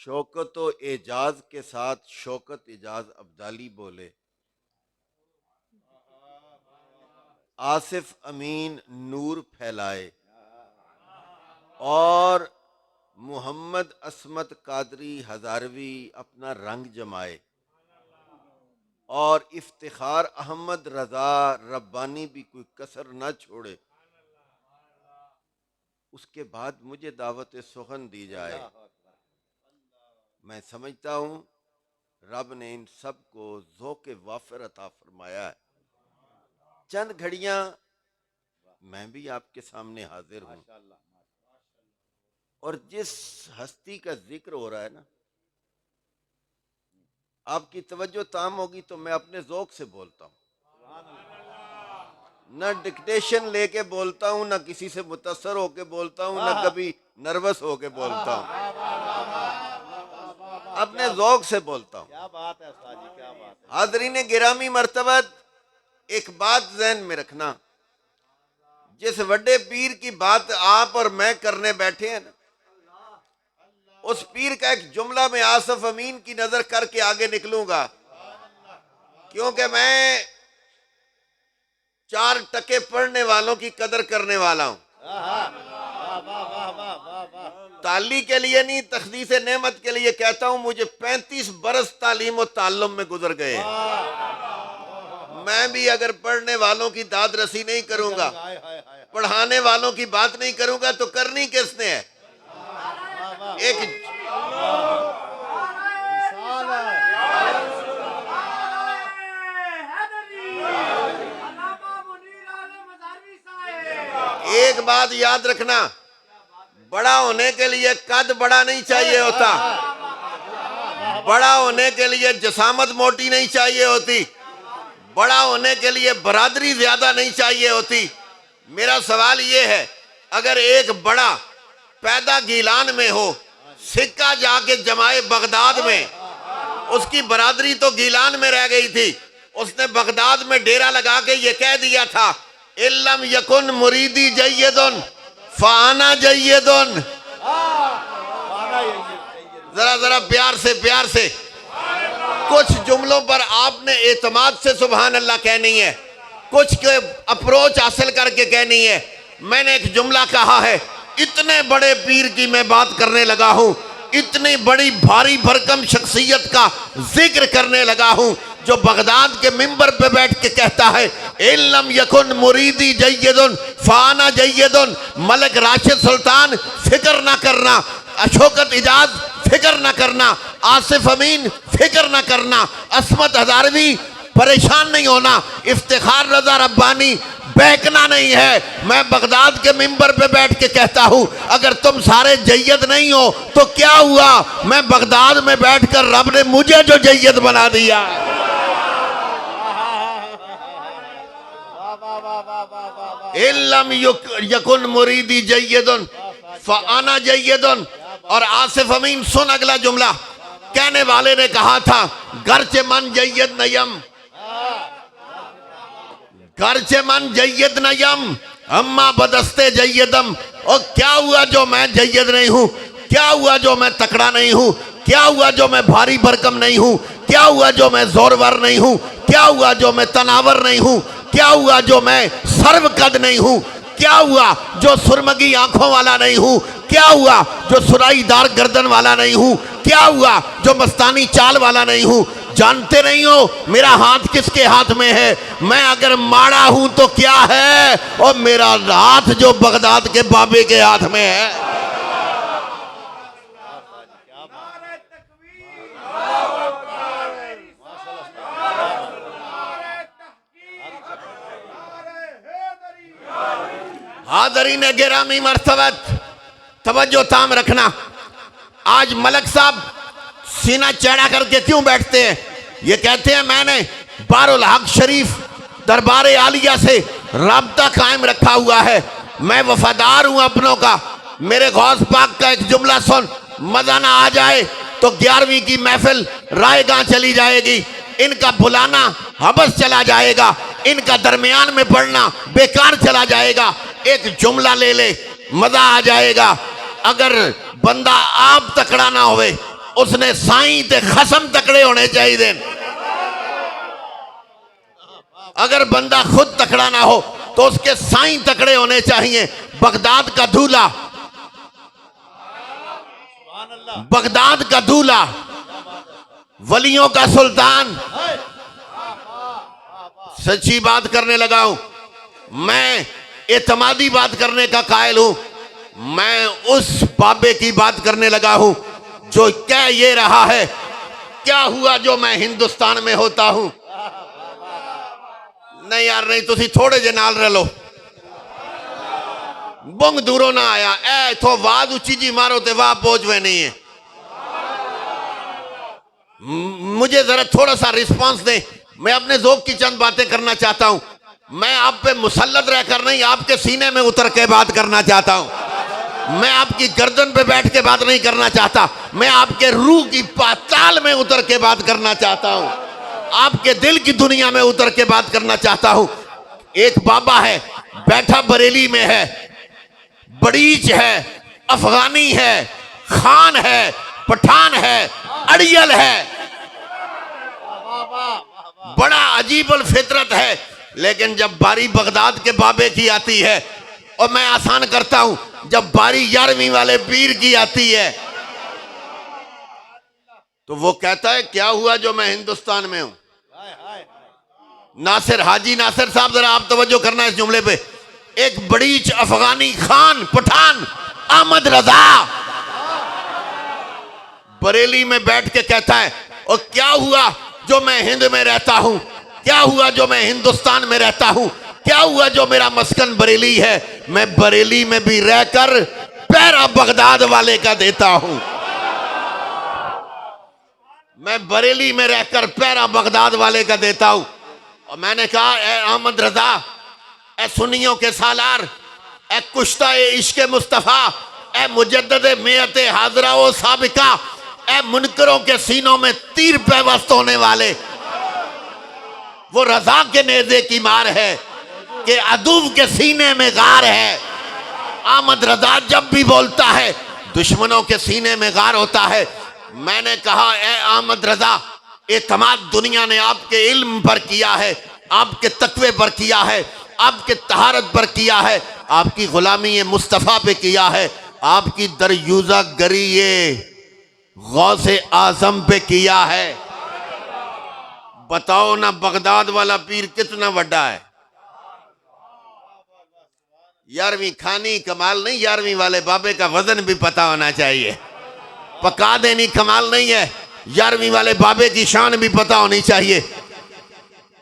शौकत व एजाज के साथ शौकत एजाज अब्दाली बोले, आसिफ अमीन नूर फैलाए और मोहम्मद असमत कादरी हजारवी अपना रंग जमाए और इफ्तिखार अहमद रजा रब्बानी भी कोई कसर न छोड़े, उसके बाद मुझे दावत सुखन दी जाए। मैं समझता हूँ रब ने इन सब को ज़ौक़ वाफ़िर अता फरमाया है। चंद घड़ियाँ मैं भी आपके सामने हाजिर हूँ और जिस हस्ती का जिक्र हो रहा है ना, आपकी तवज्जो ताम होगी तो मैं अपने ज़ौक़ से बोलता हूँ, न डिक्टेशन लेके बोलता हूँ, न किसी से मुतासर होके बोलता हूँ, न कभी नर्वस होके बोलता हूँ, अपने ज़ौक़ से बोलता हूँ। क्या बात है उस्ताद जी, क्या बात है। हाज़रीन गिरामी मर्तबत एक बात ज़हन में रखना, जिस वड्डे पीर की बात आप और मैं करने बैठे हैं ना, उस पीर का एक जुमला में आसिफ अमीन की नजर करके आगे निकलूंगा, क्योंकि मैं 4 टके पढ़ने वालों की कदर करने वाला हूं। ताली के लिए नहीं, तखदीस नेमत के लिए कहता हूं। मुझे 35 बरस तालीम और ताल्लुम में गुजर गए। मैं भी अगर पढ़ने वालों की दाद रसी नहीं करूंगा, पढ़ाने वालों की बात नहीं करूंगा, तो करनी किसने है? एक एक बात याद रखना, बड़ा होने के लिए कद बड़ा नहीं चाहिए होता, बड़ा होने के लिए जसामत मोटी नहीं चाहिए होती, बड़ा होने के लिए बरादरी ज्यादा नहीं चाहिए होती। मेरा सवाल ये है, अगर एक बड़ा पैदा गीलान में हो, सिक्का जाके जमाए बगदाद में, उसकी बरादरी तो गीलान में रह गई थी, उसने बगदाद में डेरा लगा के ये कह दिया था, इल्लम यकुन मुरीदी जय्यदुन फाना जय्यदुन। जरा जरा प्यार से कुछ जुमलों पर आपने एतमाद से सुभान अल्लाह कहनी है, कुछ के अप्रोच हासिल करके कहनी है। मैंने एक जुमला कहा है, इतने बड़े पीर की मैं बात करने लगा हूं, इतनी बड़ी भारी भरकम शख्सियत का जिक्र करने लगा हूं, जो बगदाद के मिंबर पे बैठ के कहता है, इल्लम यकुन मुरीदी जय्यदुन फाना जय्यदुन। मलिक राशिद सुल्तान फिक्र ना करना, अशोकत इजाज फिक्र ना करना, आसिफ अमीन फिक्र ना करना, असमत हजारवी परेशान नहीं होना, इफ्तिखार रजा रब्बानी बहकना नहीं है। मैं बगदाद के मिंबर पे बैठ के कहता हूं, अगर तुम सारे जय्यद नहीं हो तो क्या हुआ? मैं बगदाद में बैठकर रब ने मुझे जो जय्यद बना दिया। इल्लम यकुन मुरीदी जय्यदुन फाना जय्यदुन। और आसिफ अमीन सुन अगला जुमला, कहने वाले ने कहा था, गर्चे मन जय्यद नयम, गर्चे मन जय्यद नयम अम्मा बदस्ते जय्यदम। और क्या हुआ जो मैं जय्यद नहीं हूं? क्या हुआ जो मैं तकड़ा नहीं हूं? क्या हुआ जो मैं भारी भरकम नहीं हूं? क्या हुआ जो मैं जोरवर नहीं हूं? क्या हुआ जो मैं तनावर नहीं हूं? क्या हुआ जो मैं सर्वकद नहीं हूं? क्या हुआ जो सुरमगी आंखों वाला नहीं हूं? क्या हुआ जो सुराईदार गर्दन वाला नहीं हूं? क्या हुआ जो मस्तानी चाल वाला नहीं हूं? जानते नहीं हो मेरा हाथ किसके हाथ में है? मैं अगर माड़ा हूं तो क्या है, और मेरा हाथ जो बगदाद के बाबे के हाथ में है। हाज़रीन गिरामी मर्तबत तवज्जो ताम रखना। आज मलक साहब सीना चढ़ा करके क्यों बैठते हैं? ये कहते हैं मैंने बारुल हक शरीफ दरबार आलिया से राब्ता कायम रखा हुआ है, मैं वफादार हूं अपनों का। मेरे गौस पाक का एक जुमला सुन, मजा ना आ जाए तो 11वीं की महफिल रायगां चली जाएगी, इनका बुलाना हबस चला जाएगा, इनका दरमियान में पढ़ना बेकार चला जाएगा। एक जुमला ले ले, मजा आ जाएगा। अगर बंदा आप तकड़ा ना होवे, उसने साईं ते खसम तकड़े होने चाहिए। अगर बंदा खुद तकड़ा ना हो तो उसके साईं तकड़े होने चाहिए। बगदाद का दूल्हा, बगदाद का दूल्हा, वलियों का सुल्तान। सच्ची बात करने लगा हूं, मैं एतमादी बात करने का कायल हूं। मैं उस बाबे की बात करने लगा हूं जो कह ये रहा है, क्या हुआ जो मैं हिंदुस्तान में होता हूं। नहीं यार नहीं, तुसी थोड़े जे नाल रह लो, बुंग दूरों ना आया ए तो वाद उची जी मारो ते वाह पहुंचवे नहीं है। मुझे जरा थोड़ा सा रिस्पांस दे, मैं अपने ज़ौक़ की चंद बातें करना चाहता हूं। मैं आप पे मुसल्लत रहकर नहीं, आपके सीने में उतर के बात करना चाहता हूं। मैं आपकी गर्दन पे बैठ के बात नहीं करना चाहता, मैं आपके रूह की पाताल में उतर के बात करना चाहता हूं, आपके दिल की दुनिया में उतर के बात करना चाहता हूं। एक बाबा है, बैठा बरेली में है, बड़ीच है, अफगानी है, खान है, पठान है, अड़ियल है, बड़ा अजीबुल फितरत है। लेकिन जब बारी बगदाद के बाबे की आती है, और मैं आसान करता हूं, जब बारी 11वीं वाले पीर की आती है तो वो कहता है क्या हुआ जो मैं हिंदुस्तान में हूं। नासिर, हाजी नासिर साहब जरा आप तवज्जो करना इस जुमले पे। एक बड़ीच अफगानी खान पठान अहमद रजा बरेली में बैठ के कहता है, और क्या हुआ जो मैं हिंद में रहता हूं, क्या हुआ जो मैं हिंदुस्तान में रहता हूं, क्या हुआ जो मेरा मस्कन बरेली है। मैं बरेली में भी रहकर पैरा बगदाद वाले का देता हूं। मैं बरेली में रहकर पैरा बगदाद वाले का देता हूं। और मैंने कहा ए अहमद रजा, ए सुन्नियों के सालार, ए कुश्ता ए इश्क मुस्तफ़ा, ए मुजद्दद मेयत हाजरा व साबिका, ए मुनकरों के सीनों में तीर पैवस्त होने वाले, वो रजा के नेज़े की मार है कि अदूब के सीने में गार है। अहमद रजा जब भी बोलता है दुश्मनों के सीने में गार होता है। मैंने कहा ए अहमद रजा, एतमाद दुनिया ने आपके इल्म पर किया है, आपके तकवे पर किया है, आपके तहारत पर किया है, आपकी गुलामी मुस्तफ़ा पे किया है, आपकी दरयूजा गरी गौसे आजम पे किया है। बताओ ना बगदाद वाला पीर कितना बड़ा है। 11वीं खानी कमाल नहीं, 11वीं वाले बाबे का वजन भी पता होना चाहिए। पका देनी कमाल नहीं है, 11वीं वाले बाबे की शान भी पता होनी चाहिए।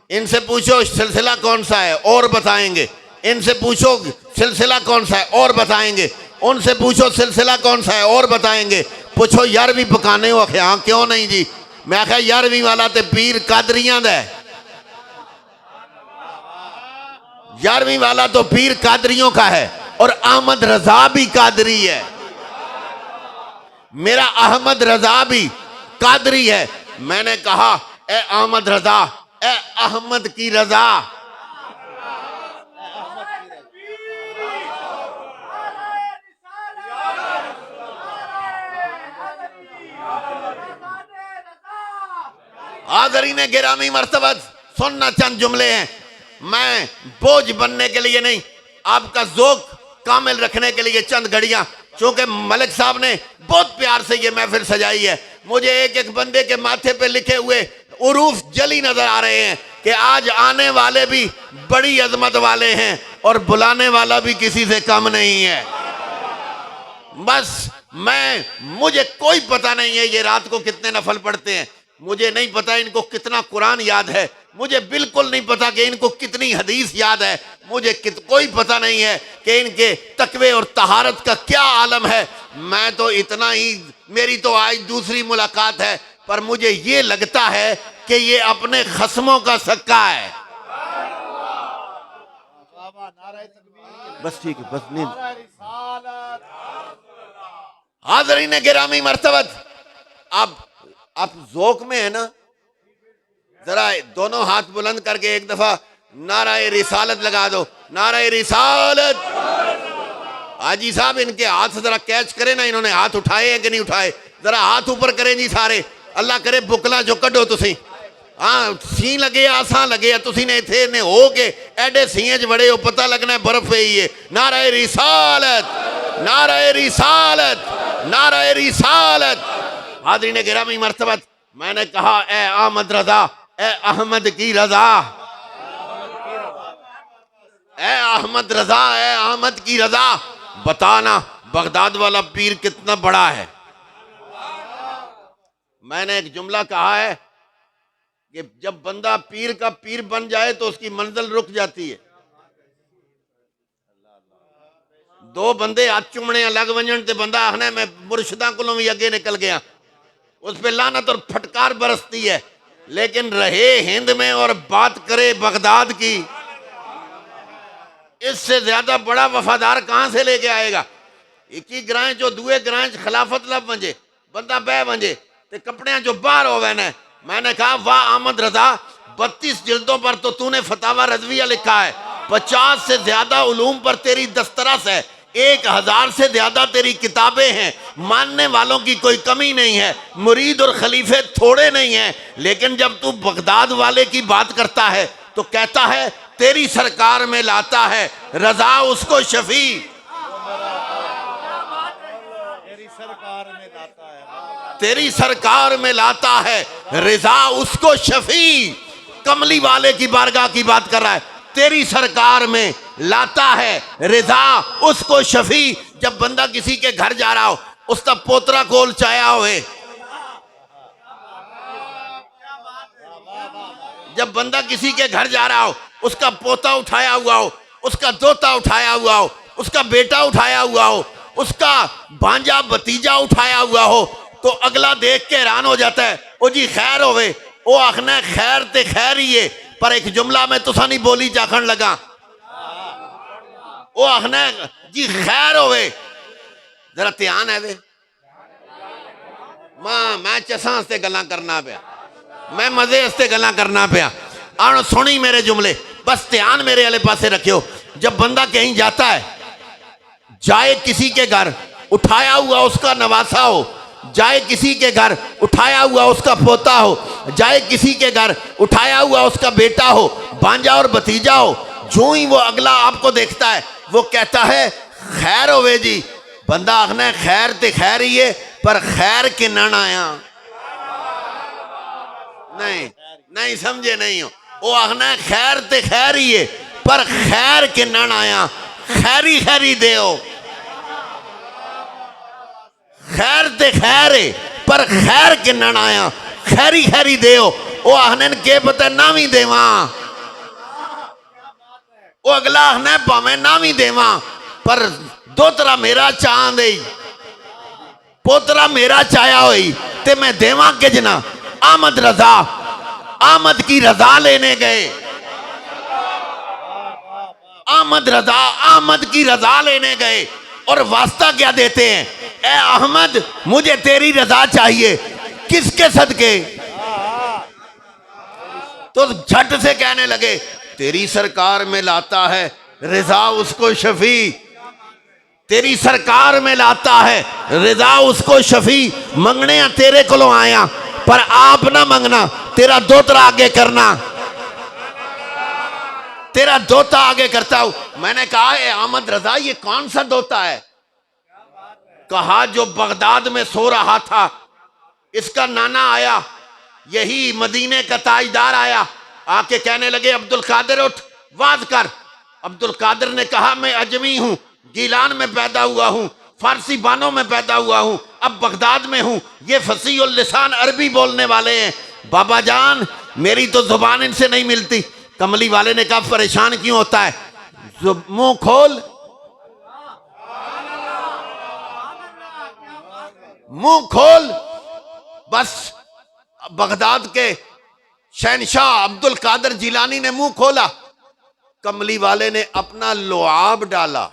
इनसे पूछो सिलसिला कौन सा है और बताएंगे, इनसे पूछो सिलसिला कौन सा है और बताएंगे, उनसे पूछो सिलसिला कौन सा है और बताएंगे। पूछो 11वीं पकाने हो, हाँ क्यों नहीं जी। मैं आखा 11वीं वाला तो पीर कादरियां दा है, 11वीं वाला तो पीर कादरियों का है, और अहमद रजा भी कादरी है। मेरा अहमद रजा भी कादरी है। मैंने कहा ए अहमद रजा, ए अहमद की रजा, हाज़रीन गिरामी मर्तबत, सुनना चंद जुमले हैं। मैं बोझ बनने के लिए नहीं, आपका ज़ौक़ कामिल रखने के लिए चंद घड़ियां, चूंकि मलिक साहब ने बहुत प्यार से ये महफिल सजाई है। मुझे एक एक बंदे के माथे पे लिखे हुए उरूफ जली नजर आ रहे हैं कि आज आने वाले भी बड़ी अजमत वाले हैं और बुलाने वाला भी किसी से कम नहीं है। बस मुझे कोई पता नहीं है ये रात को कितने नफल पढ़ते हैं, मुझे नहीं पता इनको कितना कुरान याद है, मुझे बिल्कुल नहीं पता कि इनको कितनी हदीस याद है, मुझे कोई पता नहीं है कि इनके तकवे और तहारत का क्या आलम है। मैं तो इतना ही, मेरी तो आज दूसरी मुलाकात है, पर मुझे ये लगता है कि ये अपने खस्मों का सक्का है। बस ठीक है, बस नहीं। हाज़रीन गिरामी मर्तबत, आप ज़ौक़ में है ना, जरा दोनों हाथ बुलंद करके एक दफा नाराए रिसालत लगा दो। नाराए रिसालत। हाजी साहब इनके हाथ जरा कैच करें ना, इन्होंने हाथ उठाए हैं कि नहीं उठाए, जरा हाथ ऊपर करें जी सारे, अल्लाह करे बुकला जो कड्डो तुसी। हाँ सी लगे आसा लगे तुसी ने इथे ने हो के एडे सीएं च बड़े हो, पता लगना है बर्फ ही है। नारे रिसालत, नारे रिसालत, नारे रिसालत। हाज़रीन गिरामी मर्तबत, मैंने कहा ए अहमद रजा, ए अहमद की रजा, ए अहमद रजा, ए अहमद की रजा, बताना बगदाद वाला पीर कितना बड़ा है। मैंने एक जुमला कहा है कि जब बंदा पीर का पीर बन जाए तो उसकी मंजिल रुक जाती है। दो बंदे हाथ चुमने लग वंजन ते बंदा आखना मैं मुर्शिदा कोलों भी अगे निकल गया, उस पर लानत और फटकार बरसती है। लेकिन रहे हिंद में और बात करे बगदाद की, इससे ज्यादा बड़ा वफादार कहां से लेके आएगा। एक ही ग्रां जो दुए ग्रां खिलाफत लब वंजे, बंदा बह वंजे ते कपड़े जो बाहर होवे ने। मैंने कहा वाह अहमद रजा, 32 जिल्दों पर तो तूने फतावा रजविया लिखा है, 50 से ज्यादा उलूम पर तेरी दस्तरस है, 1000 से ज्यादा तेरी किताबें हैं, मानने वालों की कोई कमी नहीं है, मुरीद और खलीफे थोड़े नहीं हैं। लेकिन जब तू बगदाद वाले की बात करता है तो कहता है तेरी सरकार में लाता है रजा उसको शफी, तेरी सरकार में लाता है रिजा उसको शफी। कमली वाले की बारगाह की बात कर रहा है, तेरी सरकार में लाता है रिजा उसको शफी। जब बंदा किसी के घर जा रहा हो, उसका पोतरा कोल चाया होए, जब बंदा किसी के घर जा रहा हो, उसका पोता उठाया हुआ हो, उसका दोता उठाया हुआ हो, उसका बेटा उठाया हुआ हो, उसका भांजा भतीजा उठाया हुआ हो, तो अगला देख के हैरान हो जाता है, ओ जी खैर होवे, ओ आखना खैर ते खैर ही है। पर एक जुमला में तुसा नहीं बोली जाखन लगा, ओ आखना जी खैर होवे, जरा ध्यान है वे। मैं चसा हस्ते गल्लां करना पिया, मैं मजे हस्ते गल्लां करना पिया। आन सुनी मेरे जुमले, बस ध्यान मेरे वाले पासे रखियो। जब बंदा कहीं जाता है, जाए किसी के घर, उठाया हुआ उसका नवासा हो, जाए किसी के घर उठाया हुआ उसका पोता हो, जाए किसी के घर उठाया हुआ उसका बेटा हो, भांजा और भतीजा हो, जो ही वो अगला आपको देखता है वो कहता है खैर होवे जी। बंदा आखना है खैर ते खैर ही है, पर खैर के नन आया नहीं, नहीं समझे नहीं हो। वो आखना है खैर ते खैर ही है, पर खैर के नन आया, खैरी खैरी देओ, खैर ते खैर है पर खैर के नन आया, खैरी खैरी देओ। वो आखने के पता ना भी देवा, वो अगला आखना भावे ना भी देवा, पर दोतरा मेरा चाह दे, पोतरा मेरा चाया हुई ते मैं देवा के जना। अहमद रजा, अहमद की रजा लेने गए, अहमद रजा अहमद की रजा लेने गए, और वास्ता क्या देते हैं, ए अहमद मुझे तेरी रजा चाहिए, किसके सदके। तो झट से कहने लगे तेरी सरकार में लाता है रिजा उसको शफी, तेरी सरकार में लाता है रिजा उसको शफी। मंगने तेरे को आया, पर आप ना मंगना, तेरा दोतरा आगे करना, तेरा दोता आगे करता हूं। मैंने कहा ए अहमद रजा ये कौन सा दोता है। कहा जो बगदाद में सो रहा था, इसका नाना आया, यही मदीने का ताजदार आया, आके कहने लगे अब्दुल कादिर उठ वाज कर। अब्दुल कादिर ने कहा मैं अजमी हूं, गीलान में पैदा हुआ हूं, फारसी बानों में पैदा हुआ हूं, अब बगदाद में हूं, ये फसीह उल लिसान अरबी बोलने वाले हैं। बाबा जान मेरी तो जुबान इनसे नहीं मिलती। कमली वाले ने कहा परेशान क्यों होता है, मुंह खोल, मुंह खोल। बस बगदाद के शहनशाह अब्दुल कादिर जिलानी ने मुंह खोला, कमली वाले ने अपना लुआब डाला।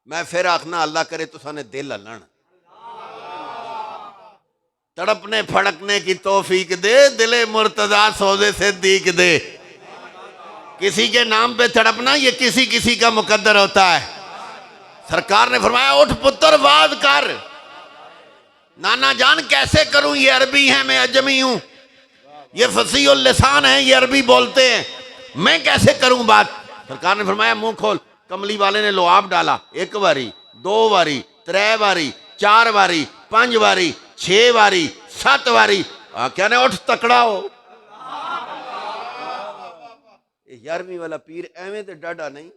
मैं फिर आखना अल्लाह करे तुसाने दिल हलन, तड़पने फड़कने की तौफीक दे, दिले मुर्तजा सौदे से दीक दे। किसी के नाम पे तड़पना ये किसी किसी का मुकद्दर होता है। सरकार ने फरमाया उठ पुत्र वाद कर। नाना जान कैसे करूं, ये अरबी है, मैं अजमी हूं, ये फसीहुल लिसान है, ये अरबी बोलते हैं, मैं कैसे करूं बात। सरकार ने फरमाया मुंह खोल। कमली वाले ने लुआब डाला, 1 बारी 2 बारी 3 बारी 4 बारी 5 बारी 6 बारी 7 बारी। कहने उठ तकड़ा हो। 11वीं वाला पीर एवें ते डाडा नहीं,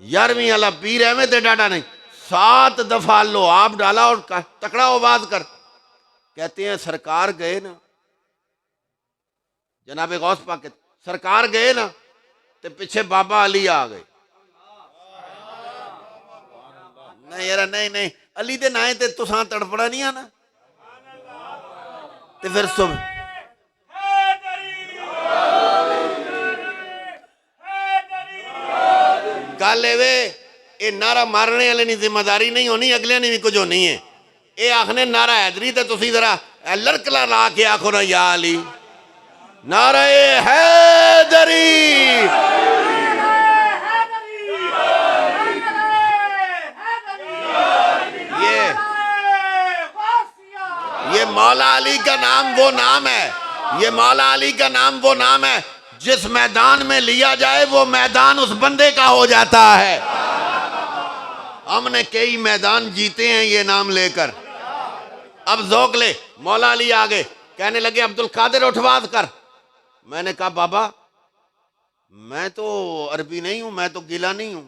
11वीं वाला पीर एवें ते डाडा नहीं। 7 दफा लुआब डाला और तकड़ा हो बात कर। कहते हैं सरकार गए ना, जनाबे गौस पाक सरकार गए ना, ते पीछे बाबा अली आ गए। नहीं यार नहीं नहीं, अली दे नाए ते तुसां तड़फड़ा नहीं आना। ते फिर सुबह गल एवे, ये नारा मारने वाले की जिम्मेदारी नहीं होनी, अगले ने भी कुछ होनी है। ये आखने नारा हैदरी, तो तुसी जरा लड़कला ला के आखो ना या अली, नारा हैदरी। ये मौला अली का नाम वो नाम है, ये मौला अली का नाम वो नाम है जिस मैदान में लिया जाए वो मैदान उस बंदे का हो जाता है। हमने कई मैदान जीते हैं ये नाम लेकर। अब ज़ौक़ ले, मौला अली आ गए, कहने लगे अब्दुल कादिर उठवाद कर। मैंने कहा बाबा मैं तो अरबी नहीं हूं, मैं तो गिलानी हूं,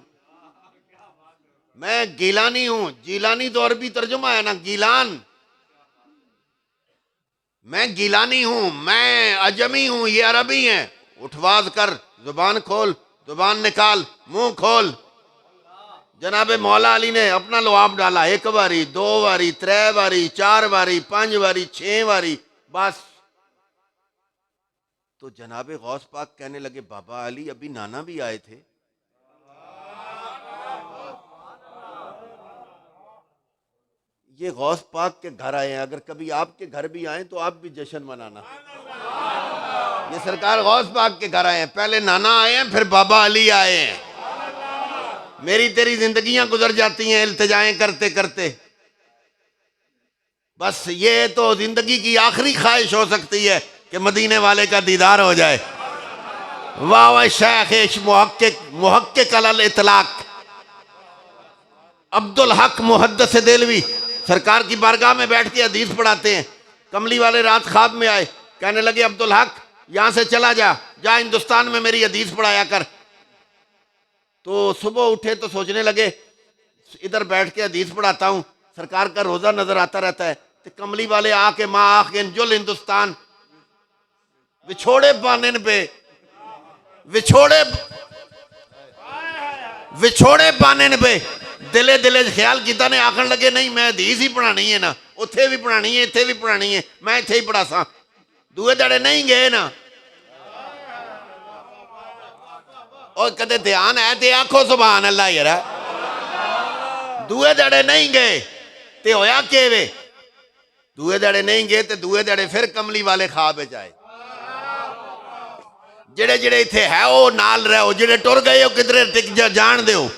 मैं गिलानी हूं। जीलानी तो अरबी तर्जुमा है ना, गिलान। मैं गिलानी हूं, मैं अजमी हूं, ये अरबी हैं। उठवाज कर, जुबान खोल, जुबान निकाल, मुंह खोल। जनाबे मौला अली ने अपना लुआब डाला, 1 बारी 2 बारी 3 बारी 4 बारी 5 बारी 6 बारी, बस। तो जनाबे गौस पाक कहने लगे बाबा अली अभी नाना भी आए थे। ये गौस पाक के घर आए हैं, अगर कभी आपके घर भी आए तो आप भी जश्न मनाना। ये सरकार गौस पाक के घर आए हैं, पहले नाना आए हैं फिर बाबा अली आए हैं। मेरी तेरी जिंदगियां गुजर जाती हैं इल्तिजाएं करते करते। बस ये तो जिंदगी की आखिरी ख्वाहिश हो सकती है कि मदीने वाले का दीदार हो जाए। वाह वाह शेख मुहक्किक अलल इतलाक अब्दुल हक मुहद्दिस देलवी सरकार की बारगाह में बैठ के हदीस पढ़ाते हैं। कमली वाले रात ख्वाब में आए, कहने लगे अब्दुल हक यहाँ से चला जा हिंदुस्तान में मेरी हदीस पढ़ाया कर। तो सुबह उठे तो सोचने लगे इधर बैठ के हदीस पढ़ाता हूँ, सरकार का रोज़ा नजर आता रहता है। तो कमली वाले आके माँ आके जुल हिंदुस्तान विछोड़े बानन पे विछोड़े बानन पे दिले दिले ख्याल किया ने आखन लगे नहीं मैं हदीस ही पढ़ानी है ना, उत्थे भी पढ़ानी है इत्थे भी पढ़ानी है, मैं इत्थे ही पढ़ा सा। दूए दड़े नहीं गए ना, और कदे ध्यान है ते आखो सुभान अल्लाह यार। दूए दड़े नहीं गए ते होया के वे, दूए दड़े नहीं गए ते दूए दड़े फिर कमली वाले ख्वाब आए। जेड़े जेड़े इत्थे है वो नाल रहो, जेड़े टुर गए हो किधरे टिक जान दो,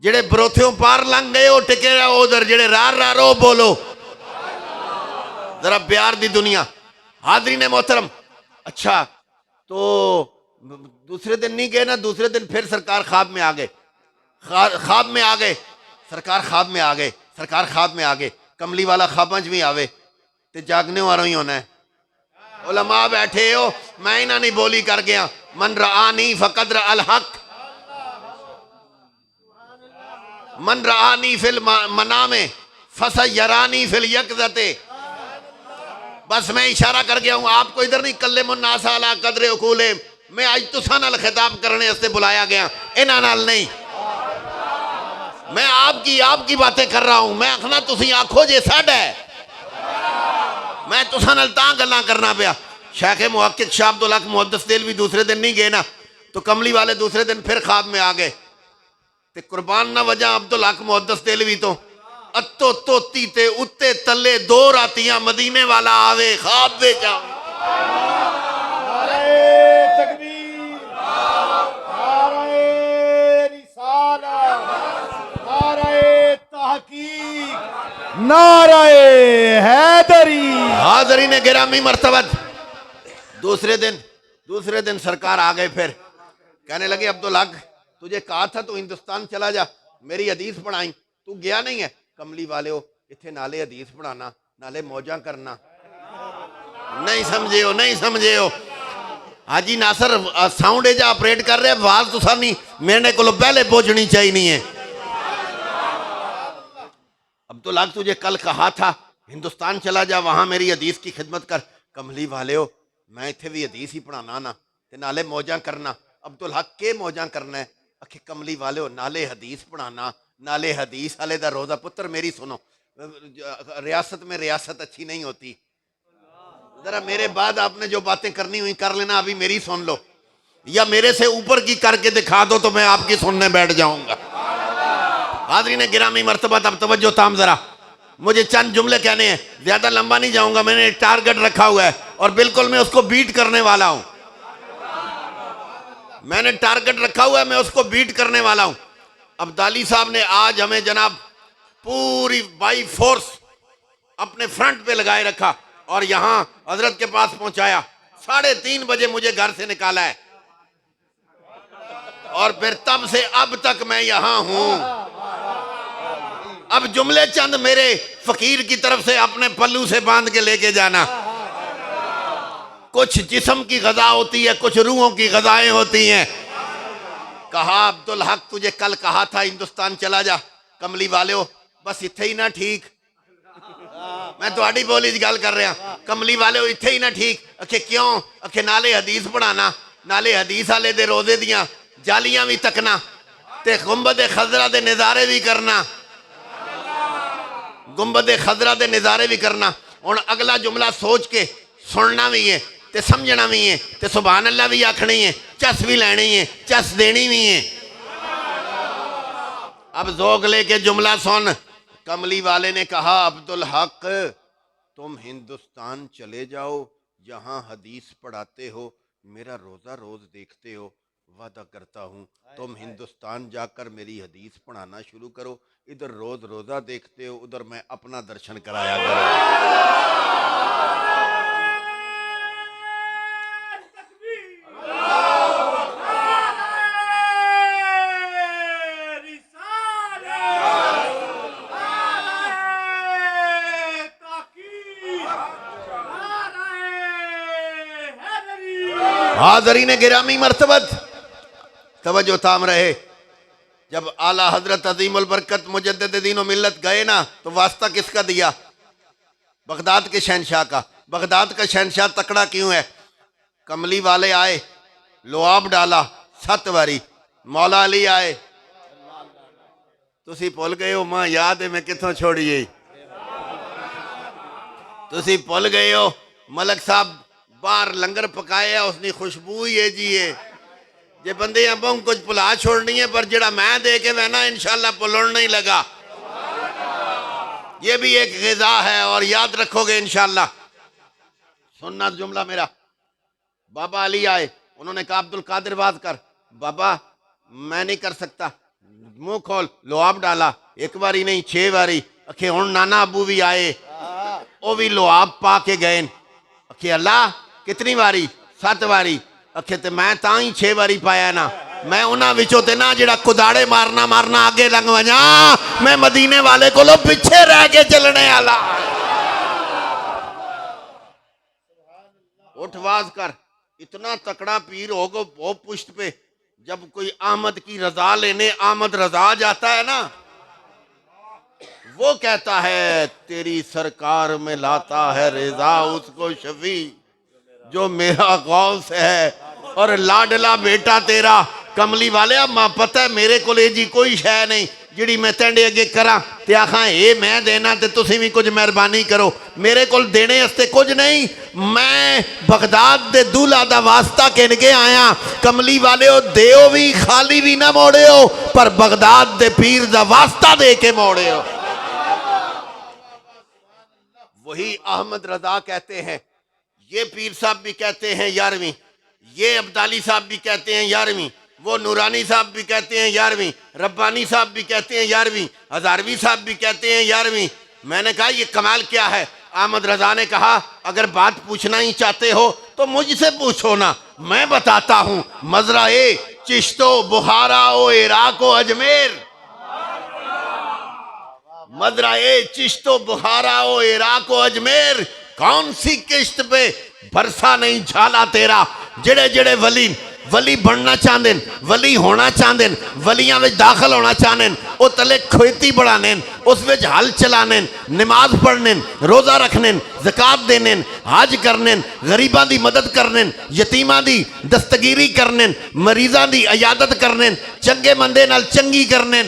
जेड़े बरोथियों पार लंघ गए हो टिके रहो उधर, जेड़े रार रो बोलो जरा प्यार दी दुनिया। हाज़रीन मोहतरम, अच्छा तो दूसरे दिन नहीं गए ना, दूसरे दिन फिर सरकार ख्वाब में आ गए, ख्वाब में आ गए, सरकार ख्वाब में आ गए, सरकार ख्वाब में आ गए। कमली वाला ख्वाबा च भी आवे ते जागने वालों ही होना है। उलमा बैठे हो, मैं इन्हां नहीं बोली कर गया, मन रआनी फकद रअल हक, मन रआनी फिल मनामे फसयरानी फिल यक़ज़ते। बस मैं इशारा कर गया हूं आपको, इधर नहीं कल्ले मुन्नासा अला कदरे उकूले। मैं आज तुसा नाल खिताब करने वास्ते बुलाया गया, इन्हां नाल नहीं। मैं आपकी बातें कर रहा हूं, मैं आखना तुसी आखो जे साडा है, मैं तुसा नाल तां गल्लां करना पिया। शेख मुहक्किक शाह अब्दुल हक मुहद्दिस देलवी दूसरे दिन नहीं गए ना, तो कमली वाले दूसरे दिन फिर ख्वाब में आ गए। ते कुर्बान ना वजह अब्दुल हक मुहद्दिस देलवी तो अत्तो तोती ते उत्ते तले 2 रातियां मदीने वाला आवे ख्वाब दे जा। ताकीक नाराए हैदरी। हाज़रीन गिरामी मर्तबत दूसरे दिन सरकार आ गए। फिर कहने लगे अब्दुल हक तुझे कहा था तू हिंदुस्तान चला जा, मेरी हदीस पढ़ाई, तू गया नहीं है। कमली वाले हो इतने नाले हदीस पढ़ाना नाले मौजा करना। नहीं समझे हो हाजी नासर साउंड एजा ऑपरेट कर रहे आवाज तो सानी मेरे को पहले पहुंचनी चाहिए। अब्दुल हक तुझे कल कहा था हिंदुस्तान चला जा, वहां मेरी हदीस की खिदमत कर। कमली वाले हो मैं इत्थे भी हदीस ही पढ़ाना ना ते नाले मौजा करना। अब्दुल हक के मौजा करना है? आखे कमली वाले हो नाले हदीस पढ़ाना नाले हदीस वाले दा रोजा। पुत्र मेरी सुनो, रियासत में रियासत अच्छी नहीं होती। जरा मेरे बाद आपने जो बातें करनी हुई कर लेना, अभी मेरी सुन लो या मेरे से ऊपर की करके दिखा दो तो मैं आपकी सुनने बैठ जाऊंगा। हाज़रीन गिरामी मर्तबत अब तवज्जो ताम जरा, मुझे चंद जुमले कहने हैं, ज्यादा लंबा नहीं जाऊंगा। मैंने एक टारगेट रखा हुआ है और बिल्कुल मैं उसको बीट करने वाला हूं। मैंने टारगेट रखा हुआ है, मैं उसको बीट करने वाला हूं। अब्दाली साहब ने आज हमें जनाब पूरी बाई फोर्स अपने फ्रंट पे लगाए रखा और यहां हजरत के पास पहुंचाया। 3:30 बजे मुझे घर से निकाला है और फिर तब से अब तक मैं यहां हूं। अब जुमले चंद मेरे फकीर की तरफ से अपने पल्लू से बांध के लेके जाना। कुछ जिस्म की गजा होती है, कुछ रूहों की गजाएं होती हैं। कहा अब्दुल हक तुझे कल कहा था हिंदुस्तान चला जा। कमली वाले हो बस इत्थे ही ना ठीक, मैं थोड़ी बोली गल कर रहा। कमली वाले हो इत्थे ही ना ठीक। अखे क्यों? अखे नाले हदीस पढ़ाना, नाले हदीस वाले दे रोजे दियां जालियां भी तकना ते गुंबद खजरा दे नज़ारे भी करना, गुंबद खजरा दे नज़ारे भी करना। हुण अगला जुमला सोच के सुनना भी है ते समझना भी है ते सुभान अल्लाह भी आखनी है, चस भी लैनी है, चस देनी भी है। अब जोग लेके जुमला सुन। कमली वाले ने कहा अब्दुल हक तुम हिंदुस्तान चले जाओ, जहां हदीस पढ़ाते हो, मेरा रोजा रोज देखते हो। वादा करता हूं तुम हिंदुस्तान जाकर मेरी हदीस पढ़ाना शुरू करो। इधर रोज रोजा देखते हो, उधर मैं अपना दर्शन कराया करूं। हाज़रीन गिरामी मर्तबत तवज्जो ताम रहे। जब आला हजरत अजीमुल बरकत मुजद्दिद दीन व मिल्लत गए ना, तो वास्ता किसका दिया? बगदाद के शहनशाह का। बगदाद का शहनशाह तकड़ा क्यों है? कमली वाले आए, लुआब डाला 7 बारी। मौला अली आए, तुसी भुल गए हो, मां याद है मैं कितों छोड़ी गई। तुसी भुल गए हो मलक साहब बाहर लंगर पकाया, उसकी खुशबू ही है जी है। जे बंदे अंबों कुछ भुला छोड़नी है, पर जड़ा मैं दे के वहना इंशाल्लाह भुलण नहीं लगा। ये भी एक ग़िज़ा है और याद रखोगे इंशाल्लाह। सुनना जुमला मेरा। बाबा अली आए, उन्होंने कहा अब्दुल कादिर बात कर। बाबा मैं नहीं कर सकता। मुंह खोल। लुआब डाला, 1 बारी नहीं 6 बारी। अखे हुण नाना अबू भी आए, वो भी लुआब पा के गए। अखे अल्लाह कितनी बारी? 7 बारी। अखे ते मैं तां ही 6 बारी पाया ना। मैं उन्हां विचों ते ना जिहड़ा कुदाड़े मारना मारना आगे लंघ वजा, मैं मदीने वाले कोलों पिछे रह के चलने वाला। उठ वाज कर। इतना तकड़ा पीर हो गो वो पुश्त पे, जब कोई अहमद की रजा लेने अहमद रजा जाता है ना, वो कहता है तेरी सरकार में लाता है रिजा उसको शफी जो मेरा गौस है और लाडला बेटा तेरा। कमली वाले मां पता है मेरे को जी कोई शय नहीं जिड़ी मैं तेंडे अगे करा ते आखा ये मैं देना ते तुसी भी कुछ मेहरबानी करो। मेरे को देने हस्ते कुछ नहीं, मैं बगदाद दे दूल्हा दा वास्ता किन के आया। कमली वाले हो देओ भी खाली भी ना मोड़े हो, पर बगदाद दे पीर दा वास्ता दे के मोड़े हो। वही अहमद रजा कहते हैं, ये पीर साहब भी कहते हैं 11वीं, ये अब्दाली साहब भी कहते हैं 11वीं। वो नूरानी साहब भी कहते हैं 11वीं, रब्बानी साहब भी कहते हैं 11वीं, हजारवी साहब भी कहते हैं 11वीं। मैंने कहा ये कमाल क्या है। अहमद रजा ने कहा अगर बात पूछना ही चाहते हो तो मुझसे पूछो ना, मैं बताता हूं। मजरा ए चिश्तो बुखारा ओ इराक ओ अजमेर, मजरा ए चिश्तो बुखारा ओ इराक ओ अजमेर, कौन सी किश्त पे बरसा नहीं झाला तेरा। जेड़े जेड़े वली वली बनना चाहते, वली होना चाहते, वलियां में दाखिल होना चाहते, वो तले खेती बढ़ाने, उस विच हल चलाने, नमाज पढ़ने, रोज़ा रखने, ज़कात देने, हज करने, गरीबां दी मदद करने, यतीमां दी दस्तगीरी करने, मरीज़ां दी इयादत करने, चंगे मंदे नाल चंगी करने,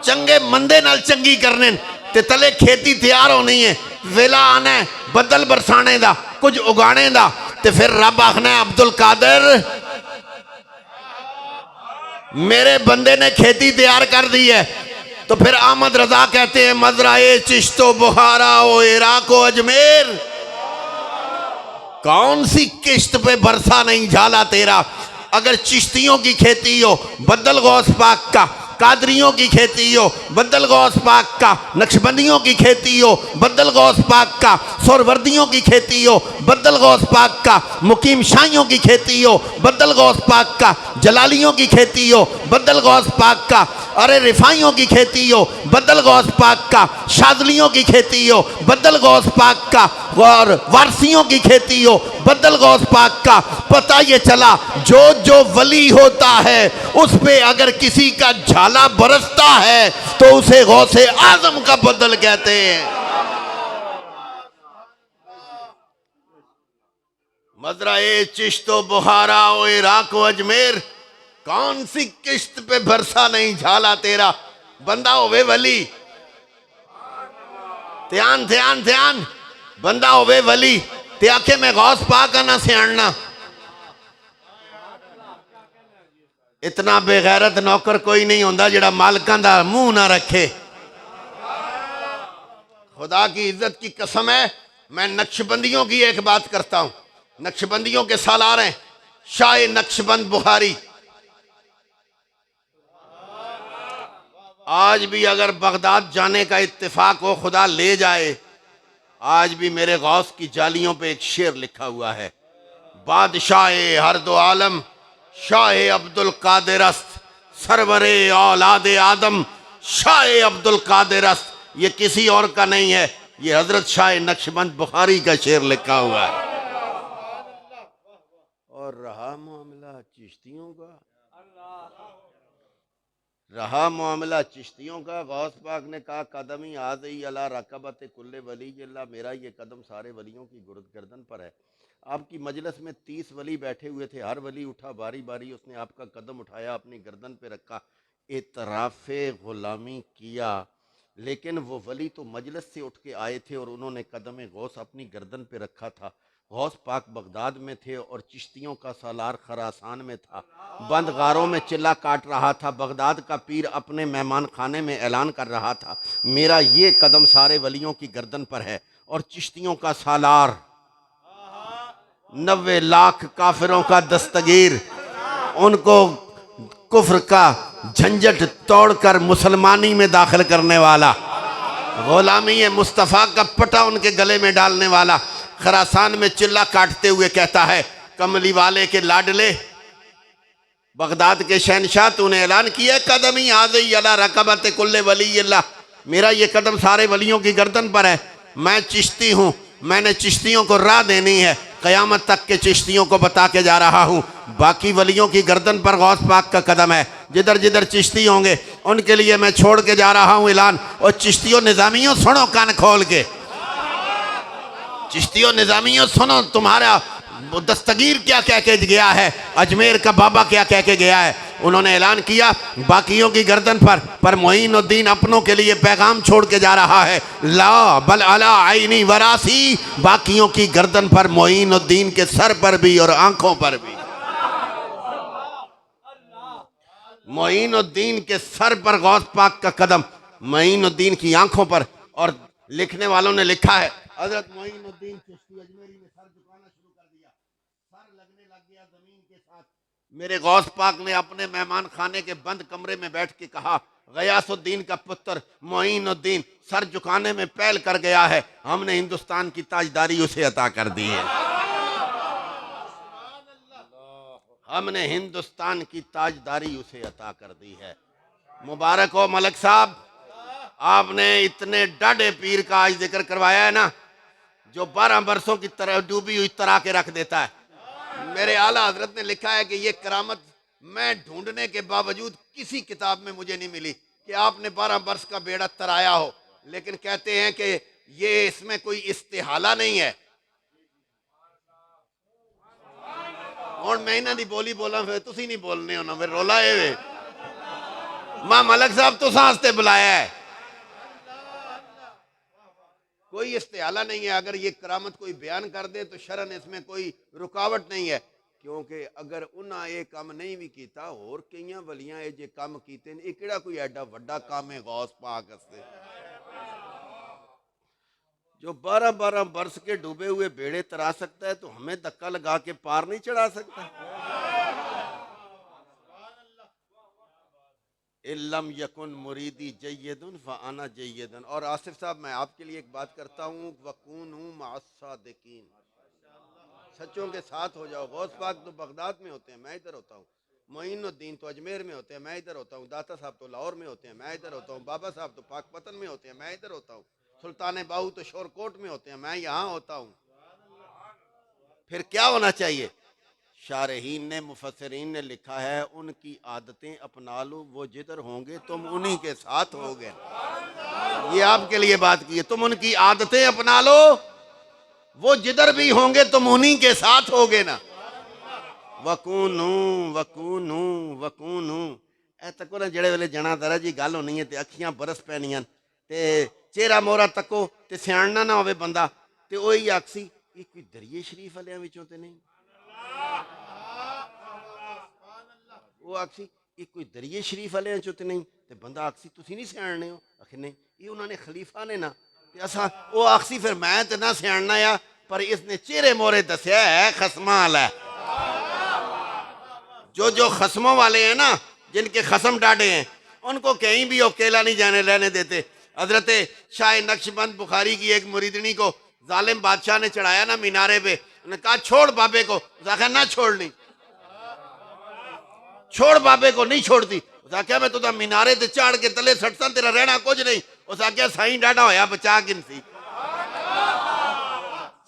चंगे मंदे नाल चंगी करने, ते तले खेती तैयार होनी है। वेला आना है बदल बरसाने दा, कुछ उगाने दा, ते फिर रब आखना है अब्दुल कादिर मेरे बंदे ने खेती तैयार कर दी है। तो फिर अहमद रजा कहते हैं मजरा ए चिश्तो बुखारा ओ इराक ओ अजमेर, कौन सी किश्त पे बरसा नहीं झाला तेरा। अगर चिश्तियों की खेती हो बदल गौस पाक का, कादरियों की खेती हो बदल गौस पाक का, नक्शबंदियों की खेती हो बदल गौस पाक का, सोरवर्दियों की खेती हो बदल गौस पाक का, मुकीम शाहियों की खेती हो बदल गौस पाक का, जलालियों की खेती हो बदल गौस पाक का, अरे रिफाइयों की खेती हो बदल गौस पाक का, शादलियों की खेती हो बदल गौस पाक का, और वारसियों की खेती हो बदल गौस पाक का। पता ये चला जो जो वली होता है उस पे अगर किसी का झाला बरसता है तो उसे गौसे आजम का बदल कहते हैं। मजरा ए चिश्तो बुखारा ओ इराक ओ अजमेर, कौन सी किश्त पे बरसा नहीं झाला तेरा। बंदा होवे वली, ध्यान ध्यान ध्यान, बंदा होवे वली ते आखे मैं गौस पाक ना सियाणना। इतना बेगैरत नौकर कोई नहीं होता जिहड़ा मालकां दा मुंह ना रखे। खुदा की इज्जत की कसम है, मैं नक्शबंदियों की एक बात करता हूं। नक्शबंदियों के सालार हैं शाह नक्शबंद बुखारी। आज भी अगर बगदाद जाने का इत्तेफाक हो, खुदा ले जाए, आज भी मेरे गौस की जालियों पे एक शेर लिखा हुआ है, बादशाह हर दो आलम शाह अब्दुल कादिर अस्त, सरवरे औलादे आदम शाह अब्दुल कादिर अस्त। ये किसी और का नहीं है, ये हजरत शाह नक्शबंद बुखारी का शेर लिखा हुआ है। और रहा मामला चिश्तियों का, रहा मामला चिश्तियों का, गौस पाक ने कहा कदम ही आज़ई अला रकबत कुल्ले वली जल्ला, मेरा ये कदम सारे वलियों की गर्दन पर है। आपकी मजलिस में 30 वली बैठे हुए थे, हर वली उठा बारी बारी, उसने आपका कदम उठाया अपनी गर्दन पे रखा, इतराफ़े गुलामी किया। लेकिन वो वली तो मजलिस से उठ के आए थे और उन्होंने कदम गौस अपनी गर्दन पे रखा था। गौस पाक बगदाद में थे और चिश्तियों का सालार खरासान में था, बंद गारों में चिल्ला काट रहा था। बगदाद का पीर अपने मेहमान खाने में ऐलान कर रहा था मेरा ये कदम सारे वलियों की गर्दन पर है। और चिश्तियों का सालार 90 लाख काफिरों का दस्तगीर, उनको कुफ्र का झंझट तोड़कर मुसलमानी में दाखिल करने वाला, गुलामी मुस्तफ़ा का पटा उनके गले में डालने वाला, खरासान में चिल्ला काटते हुए कहता है कमली वाले के लाडले बगदाद के शहनशाह, तूने ऐलान किया कदम ही आज़ई अला रकबत कुल्ले वली अल्लाह, मेरा ये कदम सारे वलियों की गर्दन पर है। मैं चिश्ती हूँ, मैंने चिश्तियों को राह देनी है, क़यामत तक के चिश्तियों को बता के जा रहा हूँ। बाकी वलियों की गर्दन पर गौस पाक का कदम है, जिधर जिधर चिश्ती होंगे उनके लिए मैं छोड़ के जा रहा हूँ ऐलान। और चिश्तियों निज़ामियों सुनो कान खोल के, चिश्तियों निज़ामियों सुनो, तुम्हारा दस्तगीर क्या कह के गया है, अजमेर का बाबा क्या कह के गया है। उन्होंने ऐलान किया बाकियों की गर्दन पर मोइनुद्दीन अपनों के लिए पैगाम छोड़ के जा रहा है, ला बल अला आईनी वरासी, बाकियों की गर्दन पर, मोइनुद्दीन के सर पर भी और आंखों पर भी। मोइनुद्दीन के सर पर गौस पाक का कदम, मोइनुद्दीन की आंखों पर। और लिखने वालों ने लिखा है हजरत मोइनुद्दीन चिश्ती अजमेरी ने सर झुकाना शुरू कर दिया, सर लगने लग गया जमीन के साथ। मेरे गौस पाक ने अपने मेहमान खाने के बंद कमरे में बैठ के कहा, गयासुद्दीन का पुत्र मोइनुद्दीन सर झुकाने में पहल कर गया है, हमने हिंदुस्तान की ताजदारी उसे अता कर दी है। हमने हिंदुस्तान की ताजदारी उसे अता कर दी है। मुबारक हो मलक साहब, आपने इतने डाढ़े पीर का आज जिक्र करवाया है ना, जो 12 बरसों की तरह डूबी हुई तरा के रख देता है। मेरे आला हजरत ने लिखा है कि ये करामत मैं ढूंढने के बावजूद किसी किताब में मुझे नहीं मिली कि आपने 12 बरस का बेड़ा तराया हो, लेकिन कहते हैं कि ये इसमें कोई इस्तेहाला नहीं है। और मैं इन्हों की बोली बोला, फिर तुसी नहीं बोलने हो ना, फिर रोला है मां मलक साहब तो सांसते बुलाया है, कोई इस्तेहाला नहीं है। अगर ये करामत कोई बयान कर दे तो शरन इसमें कोई रुकावट नहीं है, क्योंकि अगर उन्हें ये काम नहीं भी किया, और कई वलियां ये जे काम कीते ने, किहड़ा कोई एडा वड्डा काम है गौस पाक वास्ते, जो 12-12 बरस के डूबे हुए बेड़े तरा सकता है, तो हमें धक्का लगा के पार नहीं चढ़ा सकता। इल्लम यकुन मुरीदी जय्यदुन फ़अना जय्यदुन। और आसिफ साहब, मैं आपके लिए एक बात करता हूँ, वकूनु मअस्सादिकीन, सच्चों के साथ हो जाओ। गौस पाक तो बगदाद में होते हैं, मैं इधर होता हूँ। मोइनुद्दीन तो अजमेर में होते हैं, मैं इधर होता हूँ। दाता साहब तो लाहौर में होते हैं, मैं इधर होता हूँ। बाबा साहब तो पाकपतन में होते हैं, मैं इधर होता हूँ। सुल्तान बाहू तो शोरकोट में होते हैं, मैं यहाँ होता हूँ। फिर क्या होना चाहिए? शारहीन ने, मुफस्सिरीन ने लिखा है, उनकी आदतें अपना लो, वो जिधर होंगे तुम उन्हीं के साथ होगे। ये आपके लिए बात की है, तुम उनकी आदतें अपना लो, वो जिधर भी होंगे तुम उन्हीं के साथ होगे ना। वकूनू वकूनू वकूनू। ए तको ना, जेड़े वेले जना दरा जी गल होनी है ते अखियां बरस पैनियां ते चेहरा मोहरा तको ते सियाणना ना होवे बंदा, ते ओही आखसी ये कोई दरिए शरीफ वालियां विचों ते नहीं। वो आखसी ये कोई दरिए शरीफ वाले चो तो नहीं, तो बंदा आखसी तुसी नहीं सियाणने हो, आखिर नहीं ये उन्होंने खलीफा ने ना, ते असा वो आखसी फिर मैं तो ना सियाणना आ, पर इसने चेहरे मोहरे दसिया है खसमा वाला। जो खसमों वाले हैं ना, जिनके खसम डाढ़े हैं, उनको कहीं भी अकेला नहीं जाने रहने देते। हजरत शाह नक्शबंद बुखारी की एक मुरीदनी को जालिम बादशाह ने चढ़ाया ना मीनारे पे, उन्होंने कहा छोड़ बाबे को, उसने ना छोड़नी, छोड़ बाबे को, नहीं छोड़ती। उस आख्या मैं तुदा मीनारे ते चाड़ के तले सटता, तेरा रहना कुछ नहीं। उस आख्या साईं डाढ़ा होया बचा किनसी,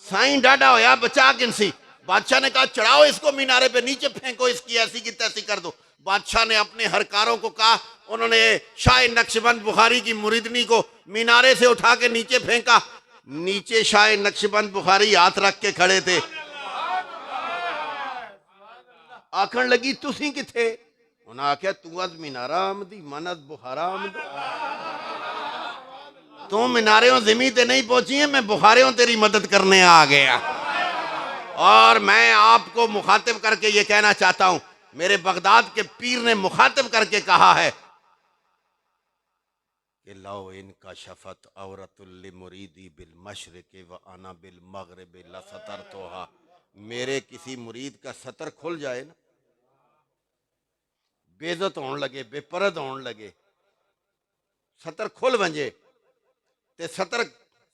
साईं डाढ़ा होया बचा किनसी। बादशाह ने कहा चढ़ाओ इसको मीनारे पे, नीचे फेंको, इसकी ऐसी की तैसी कर दो। बादशाह ने अपने हरकारों को कहा, उन्होंने शाह नक्शबंद बुखारी की मुरीदनी को मीनारे से उठा के नीचे फेंका। नीचे शाह नक्शबंद बुखारी हाथ रख के खड़े थे। आखन लगी तुसी किथे? उन्हें आख्या तू अज मीनारा आमदी, मन अज बुखारा आमद। तू मीनारे जिमी ते नहीं पहुंची है, मैं बुखारे तेरी मदद करने आ गया। और मैं आपको मुखातिब करके ये कहना चाहता हूं, मेरे बगदाद के पीर ने मुखातिब करके कहा है कि लो इनका शफत औरतुल मुरीदी बिल मशरिक व अना बिल मगरिब लसतरतुहा। मेरे किसी मुरीद का सतर खुल जाए ना, बेइज्जत होने लगे, बेपरद होने लगे, सतर खुल वंजे ते सतर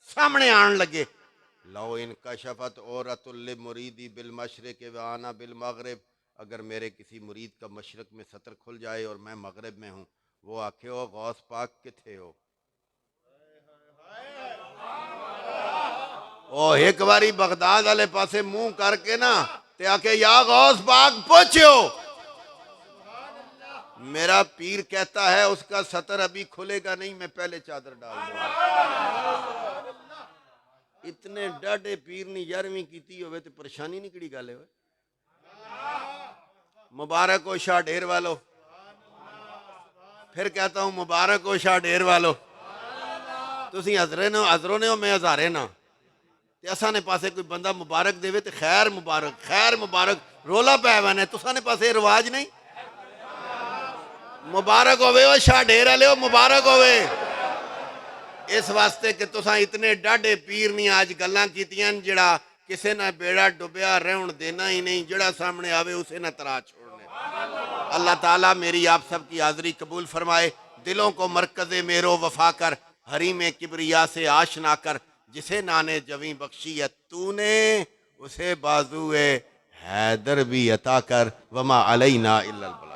सामने आन लगे, लो इनका शफत औरतुल मुरीदी बिल मशरिक व अना बिल मगरिब। अगर मेरे किसी मुरीद का मशरक में सतर खुल जाए और मैं मगरिब में हूँ, वो आखे हो गौस पाक किथे हो। ओ एक बारी बगदाद वाले पासे मुंह करके ना ते आके या गौस पाक पूछो। मेरा पीर कहता है उसका सतर अभी खुलेगा नहीं, मैं पहले चादर डाल दूंगा। इतने डाढ़े पीर ने 11वीं की हो तो परेशानी नहीं किड़ी गल है। मुबारक हो शाह ढेर वालों, फिर कहता हूं मुबारक हो शाह ढेर वालों। तुसी हजरों ने हो, मैं हजारे ना। असा ने पासे कोई बंदा मुबारक देवे तो खैर मुबारक, खैर मुबारक रोला पैवा ने, तुसा ने पासे रिवाज नहीं। मुबारक होवे ओ शाह ढेर वाले हो, मुबारक होवे। इस वास्ते कि तुसा इतने डाढ़े पीर नहीं आज गल्लां कीतियां, जड़ा किसे ना बेड़ा डुबिया रहन देना ही नहीं, जड़ा सामने आवे उसे ना तरा छोड़ने। अल्लाह ताला मेरी आप सब की हाज़री कबूल फरमाए। दिलों को मरकज़ मेरो वफा कर, हरीम किबरिया से आशना कर। जिसे नाने जवी बख्शी है तूने, उसे बाजुए हैदर भी अता कर। वमा अलैना इल्लल बलाग।